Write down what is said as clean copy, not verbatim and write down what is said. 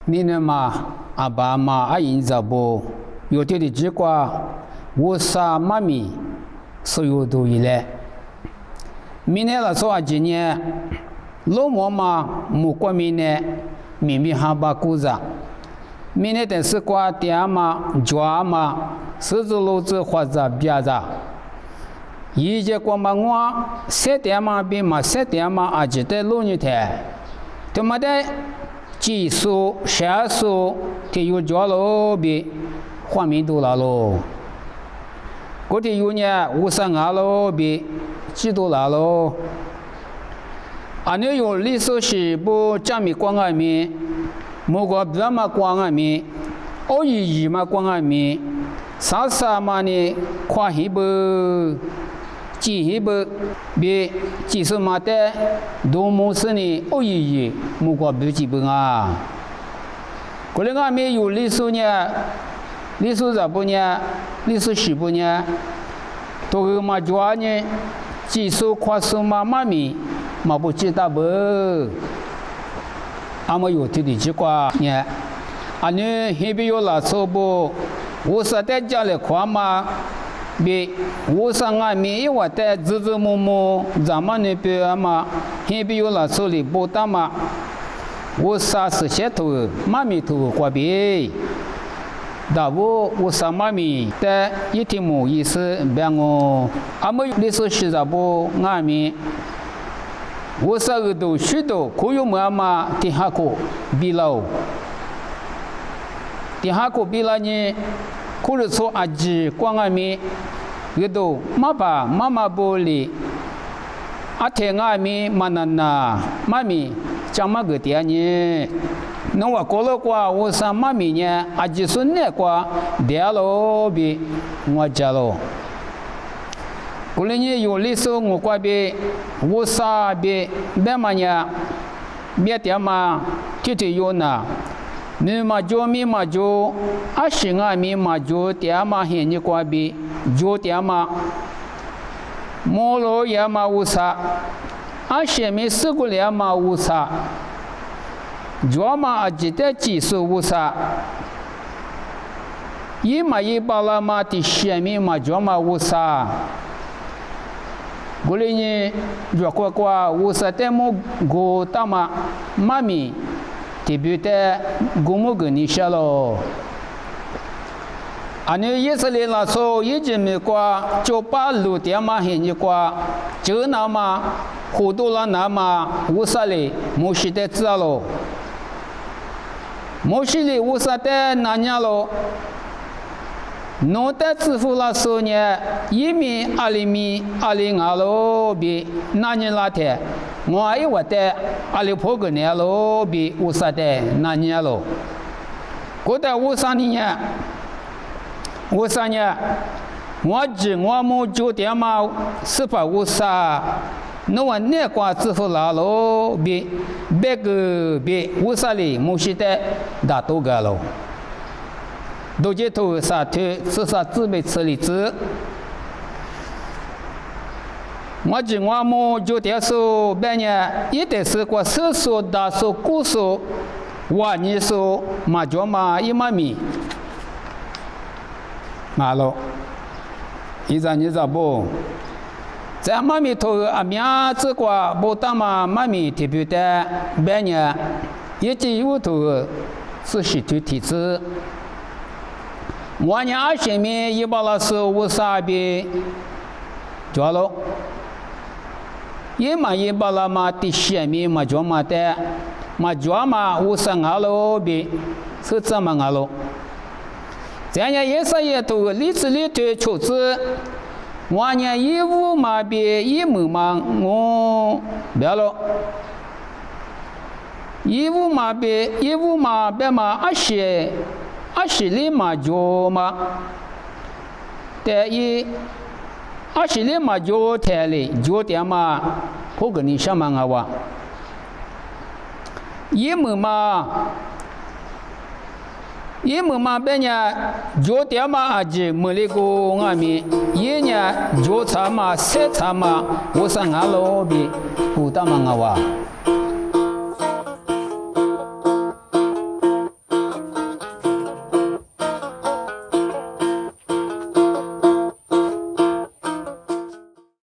你呢嘛，阿爸妈阿因着不，有的结果，我啥妈咪，所有都一来。明年了说啊，今年老妈妈木过明年，明明还把顾着。明年的是过爹嘛、家嘛，十字路子或者别着。一节过嘛我，三点嘛比嘛三点嘛阿记得路你台，他妈的。技术、销售，体育家喽比画面多了喽。过去有年52喽比几多了喽。啊，你有历史是不讲米广安米，某个别嘛广安米，211嘛广安米，33嘛呢跨西不。几黑不别技术嘛的，多么是呢？211，莫过不基本啊。过来俺们有历史呢，历史热不呢？历史10不呢？都个嘛抓呢？技术快速嘛嘛咪，嘛不知道不？俺们有的几个呢？啊，你那边有哪错不？我是在家里看嘛。别，我上俺们一话的自自摸摸，咱们那边嘛，那边有那处理不到嘛。我啥是些头，妈咪头过别，但我上妈咪的一天没意思，别我，俺们历史学着不俺们，我啥个都许多，可有妈妈听下课比了，听下课比了呢。可是说阿姐光俺们，个都妈爸妈妈不理，阿天俺们妈那妈咪讲嘛个点呢？那我过了过，我上妈咪呢，阿姐孙呢过，点了比我家了。过来呢有历史我过边，我啥边别嘛呢，别点嘛，就有那。你嘛就咪嘛就，阿是俺咪嘛就点嘛现你过比，就点嘛，莫罗也嘛无啥，阿是咪四个两嘛无啥，就嘛阿记得技术无啥，一嘛一把了嘛的下面嘛就嘛无啥，过来呢，就过无啥的么个大嘛妈咪。特别的，我们跟你说了，啊，你以色列那时候已经没过，就把路点嘛现你过，就那么好多了那么无啥嘞，没事的知道了，没事的无啥的那年了，弄的支付那时候呢，1米、2米、202了比那年那天。我还我的阿里坡个年咯，比50的那年咯。过到53年，53年，我们酒店嘛450，那我那挂支付了咯，比别个比50里没事的大多个咯。都接头啥腿，至少自备吃里子。我们就点数半年，一点是过手术、大手、骨手、挖泥手、麻脚嘛一码米，嘛咯，你知不？在妈咪头阿面子过不当嘛妈咪特别的半年，一直有头是系统体质。我年20米一把老师50比，抓了。一把了嘛，第10米嘛就嘛的，嘛就嘛52了比，是这么了。这样也是也都历史里头出自，我年15嘛比1嘛我别了，15嘛比15嘛别嘛20里嘛就嘛，但20里嘛就台里就点嘛，不跟你想嘛啊哇，1嘛别呢就点嘛阿姐没那个俺们1年就差嘛3差嘛，52了比不到嘛啊哇。